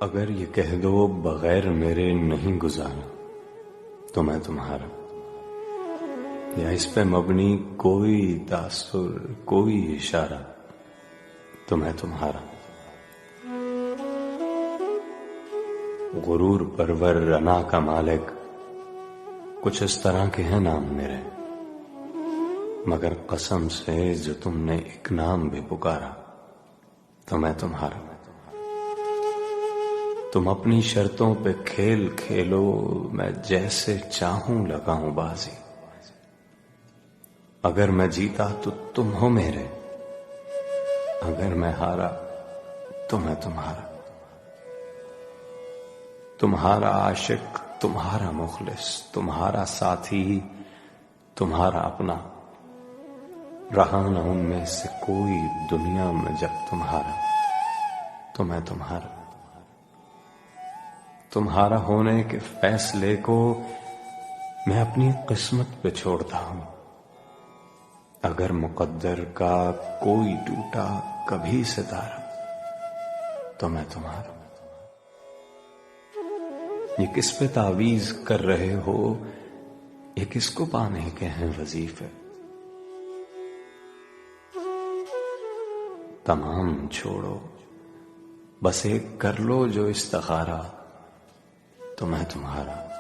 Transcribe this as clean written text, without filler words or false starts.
اگر یہ کہہ دو بغیر میرے نہیں گزارا تو میں تمہارا، یا اس پہ مبنی کوئی تاثر کوئی اشارہ تو میں تمہارا۔ غرور پرور رنا کا مالک کچھ اس طرح کے ہیں نام میرے، مگر قسم سے جو تم نے ایک نام بھی پکارا تو میں تمہارا۔ تم اپنی شرطوں پہ کھیل کھیلو، میں جیسے چاہوں لگاؤں بازی۔ اگر میں جیتا تو تم ہو میرے، اگر میں ہارا تو میں تمہارا۔ تمہارا عاشق، تمہارا مخلص، تمہارا ساتھی، تمہارا اپنا، رہا نہ ان میں سے کوئی دنیا میں جب تمہارا تو میں تمہارا۔ تمہارا ہونے کے فیصلے کو میں اپنی قسمت پہ چھوڑتا ہوں، اگر مقدر کا کوئی ٹوٹا کبھی ستارہ تو میں تمہارا۔ یہ کس پہ تعویذ کر رہے ہو، یہ کس کو پانے کے ہیں وظیفے؟ تمام چھوڑو، بس ایک کر لو جو استخارہ تو میں تمہارا۔